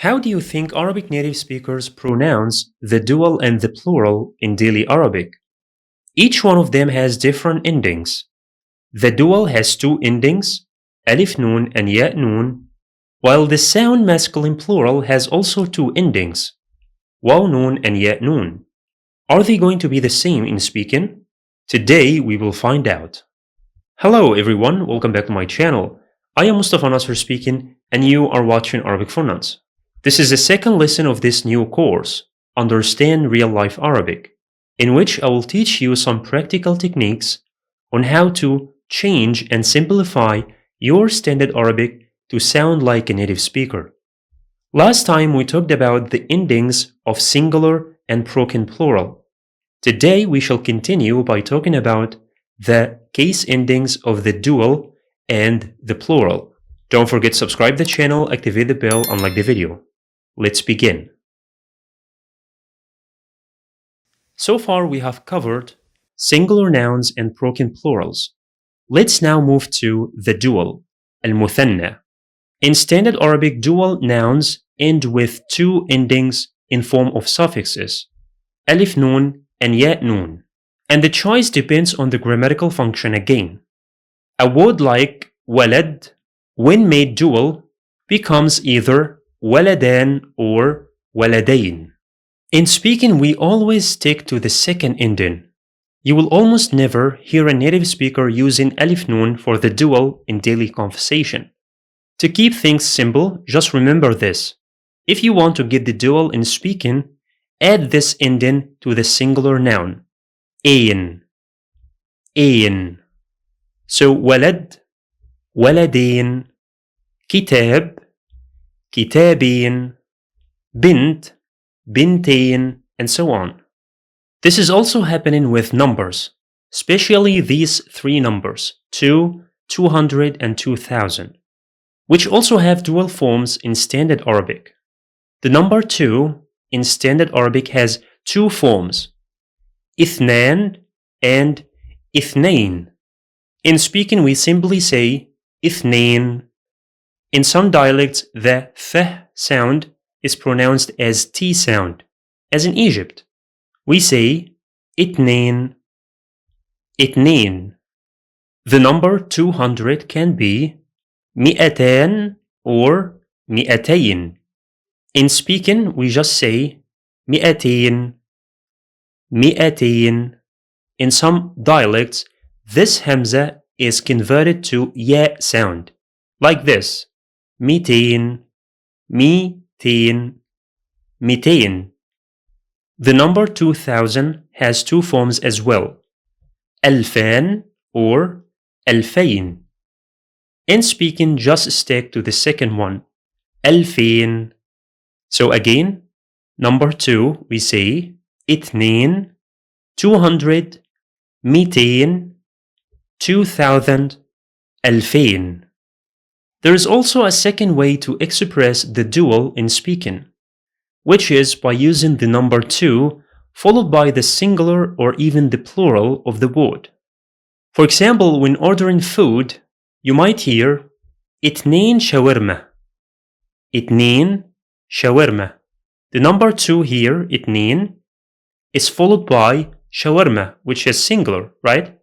How do you think Arabic native speakers pronounce the dual and the plural in daily Arabic? Each one of them has different endings. The dual has two endings, alif nun and ya nun, while the sound masculine plural has also two endings, waw nun and ya nun. Are they going to be the same in speaking? Today we will find out. Hello everyone, welcome back to my channel. I am Mustafa Nasser speaking and you are watching Arabic Phonance. This is the second lesson of this new course, Understand Real Life Arabic, in which I will teach you some practical techniques on how to change and simplify your standard Arabic to sound like a native speaker. Last time we talked about the endings of singular and broken plural. Today we shall continue by talking about the case endings of the dual and the plural. Don't forget to subscribe the channel, activate the bell, and like the video. Let's begin. So far we have covered singular nouns and broken plurals. Let's now move to the dual, al-muthanna. In standard Arabic, dual nouns end with two endings in form of suffixes, alif nun and ya nun, and the choice depends on the grammatical function again. A word like walad, when made dual, becomes either waladan or waladain. In speaking, we always stick to the second ending. You will almost never hear a native speaker using alif nun for the dual in daily conversation. To keep things simple, just remember this. If you want to get the dual in speaking, add this ending to the singular noun, ain, ain. So walad, waladain, kitab, kitabin, bint, bintain, and so on. This is also happening with numbers, especially these three numbers, 2, 200, and 2000, which also have dual forms in standard Arabic. The number 2 in standard Arabic has two forms, ithnan and ithnain. In speaking, we simply say ithnain. In some dialects, the th sound is pronounced as T sound, as in Egypt. We say itnain, itnain. The number 200 can be mi'atan or mi'atayn. In speaking, we just say mi'atayn, mi'atayn. In some dialects, this hamza is converted to ya sound, like this, mitain, mitain, mitain. The number 2000 has two forms as well, alfan or alfayn. In speaking, just stick to the second one, alfayn. So again, number 2, we say itnain, 200, mitain, 2000, alfayn. There is also a second way to express the dual in speaking, which is by using the number 2 followed by the singular or even the plural of the word. For example, when ordering food, you might hear itnain shawarma, itnain shawarma. The number 2 here, itnain, is followed by shawarma, which is singular, right?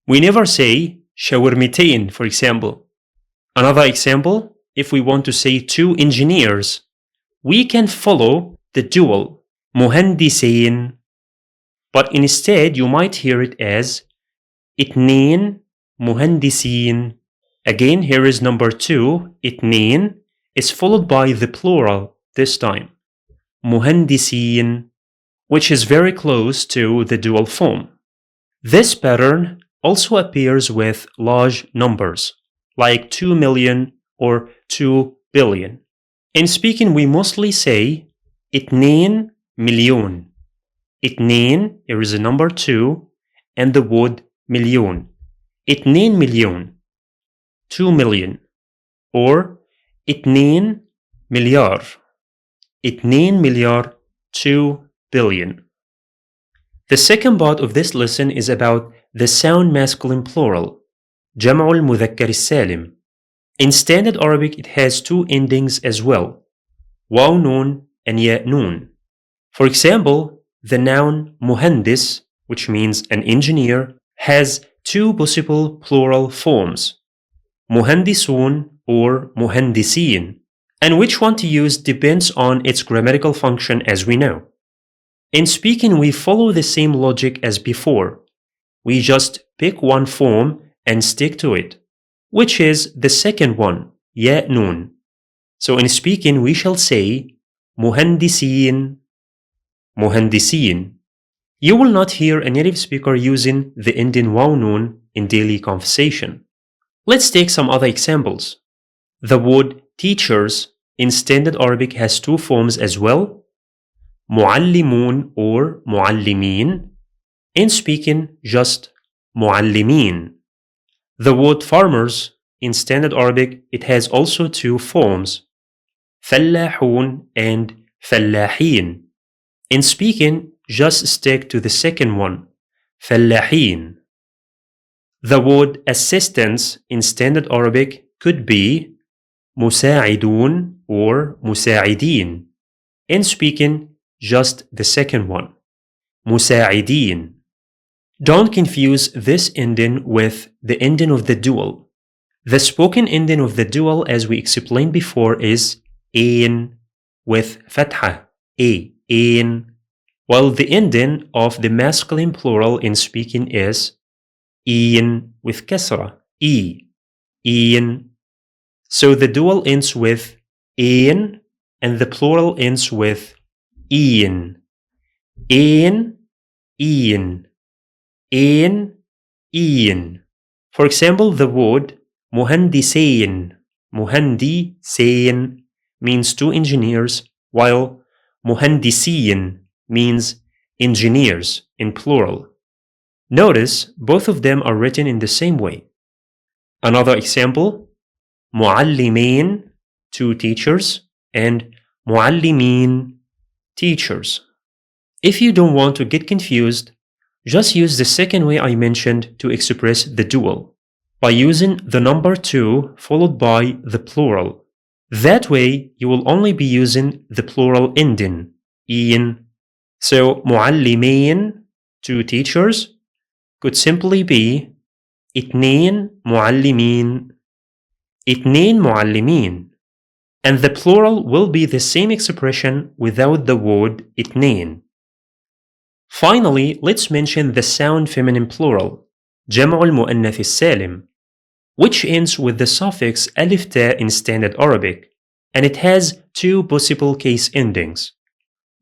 We never say shawarmitain, for example. Another example, if we want to say two engineers, we can follow the dual, muhandisain, but instead you might hear it as itnain muhandisin. Again, here is number 2, itnain, is followed by the plural this time, muhandisin, which is very close to the dual form. This pattern also appears with large numbers, like 2 million or 2 billion. In speaking, we mostly say itnain milyon. Itnain, here is a number 2, and the word milyon. Itnain milyon, 2 million. Or itnain milyar. Itnain milyar, 2 billion. The second part of this lesson is about the sound masculine plural, جمع المذكر السالم. In standard Arabic, it has two endings as well, waw noon, and ya noon. For example, the noun muhandis, which means an engineer, has two possible plural forms, muhandisun or muhandisin, and which one to use depends on its grammatical function, as we know. In speaking, we follow the same logic as before. We just pick one form and stick to it, which is the second one, ya noon. So in speaking, we shall say muhandisin, muhandisin. You will not hear a native speaker using the ending waw noon in daily conversation. Let's take some other examples. The word teachers in standard Arabic has two forms as well, muallimun or muallimin. In speaking, just muallimin. The word farmers in standard Arabic, it has also two forms, fallahun and fallahin. In speaking, just stick to the second one, fallahin. The word assistants in standard Arabic could be مساعدون or مساعدين. In speaking, just the second one, مساعدين. Don't confuse this ending with the ending of the dual. The spoken ending of the dual, as we explained before, is in with fatha, in, while the ending of the masculine plural in speaking is in with kasra, in. So the dual ends with in and the plural ends with in, in. For example, the word muhandisain, muhandisain means two engineers, while muhandisin means engineers in plural. Notice both of them are written in the same way. Another example, muallimain, two teachers, and muallimin, teachers. If you don't want to get confused, just use the second way I mentioned to express the dual, by using the number 2 followed by the plural. That way, you will only be using the plural ending, in. So, muallimain, two teachers, could simply be اتنين معلمين, اتنين معلمين. And the plural will be the same expression without the word اتنين. Finally, let's mention the sound feminine plural, جمع المؤنث السالم, which ends with the suffix alif ta in standard Arabic, and it has two possible case endings,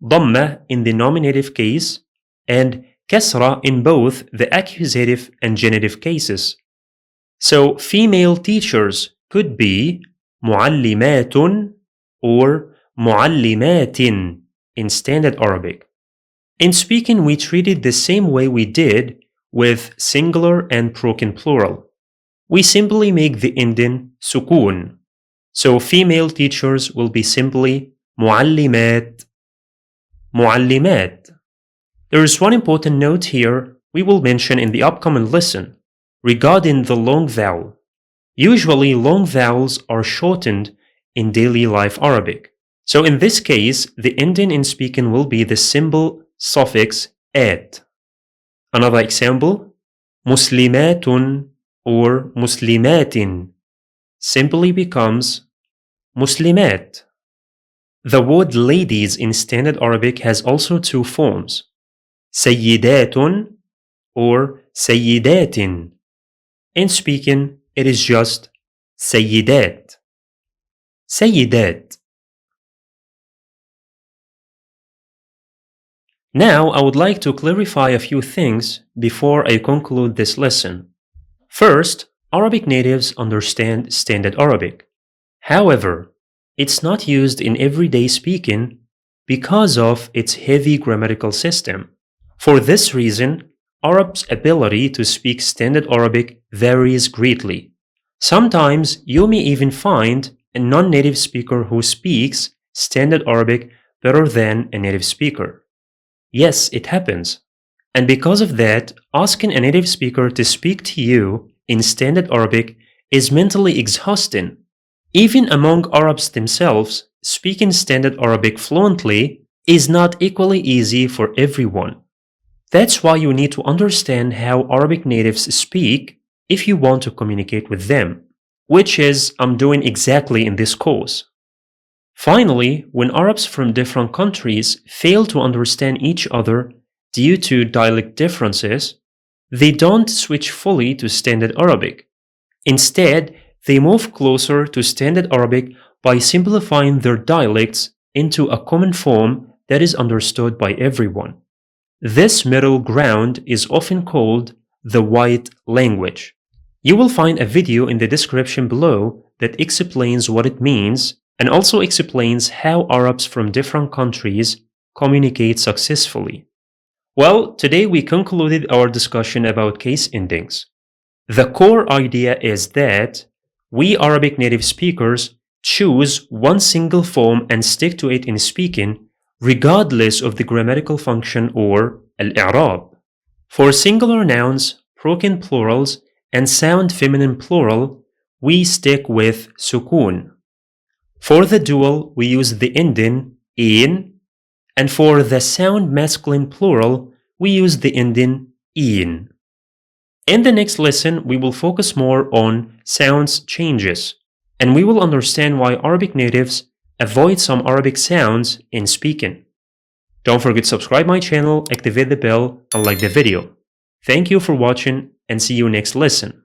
ضمة in the nominative case and kasra in both the accusative and genitive cases. So female teachers could be معلمات or معلمات in standard Arabic. In speaking, we treat it the same way we did with singular and broken plural. We simply make the ending sukun. So female teachers will be simply معلمات. معلمات. There is one important note here we will mention in the upcoming lesson regarding the long vowel. Usually, long vowels are shortened in daily life Arabic. So in this case, the ending in speaking will be the symbol suffix at. Another example, muslimatun or muslimatin simply becomes muslimat. The word ladies in standard Arabic has also two forms, sayyidatun or sayyidatin. In speaking, it is just sayyidat. Sayyidat. Now, I would like to clarify a few things before I conclude this lesson. First, Arabic natives understand standard Arabic. However, it's not used in everyday speaking because of its heavy grammatical system. For this reason, Arabs' ability to speak standard Arabic varies greatly. Sometimes you may even find a non-native speaker who speaks standard Arabic better than a native speaker. Yes, it happens. And because of that, asking a native speaker to speak to you in standard Arabic is mentally exhausting. Even among Arabs themselves, speaking standard Arabic fluently is not equally easy for everyone. That's why you need to understand how Arabic natives speak if you want to communicate with them, which is I'm doing exactly in this course. Finally, when Arabs from different countries fail to understand each other due to dialect differences, they don't switch fully to Standard Arabic. Instead, they move closer to Standard Arabic by simplifying their dialects into a common form that is understood by everyone. This middle ground is often called the white language. You will find a video in the description below that explains what it means and also explains how Arabs from different countries communicate successfully. Well, today we concluded our discussion about case endings. The core idea is that we Arabic native speakers choose one single form and stick to it in speaking, regardless of the grammatical function or al-i'rab. For singular nouns, broken plurals, and sound feminine plural, we stick with sukun. For the dual, we use the ending in, and for the sound masculine plural, we use the ending in. In the next lesson, we will focus more on sounds changes, and we will understand why Arabic natives avoid some Arabic sounds in speaking. Don't forget to subscribe my channel, activate the bell, and like the video. Thank you for watching, and see you next lesson.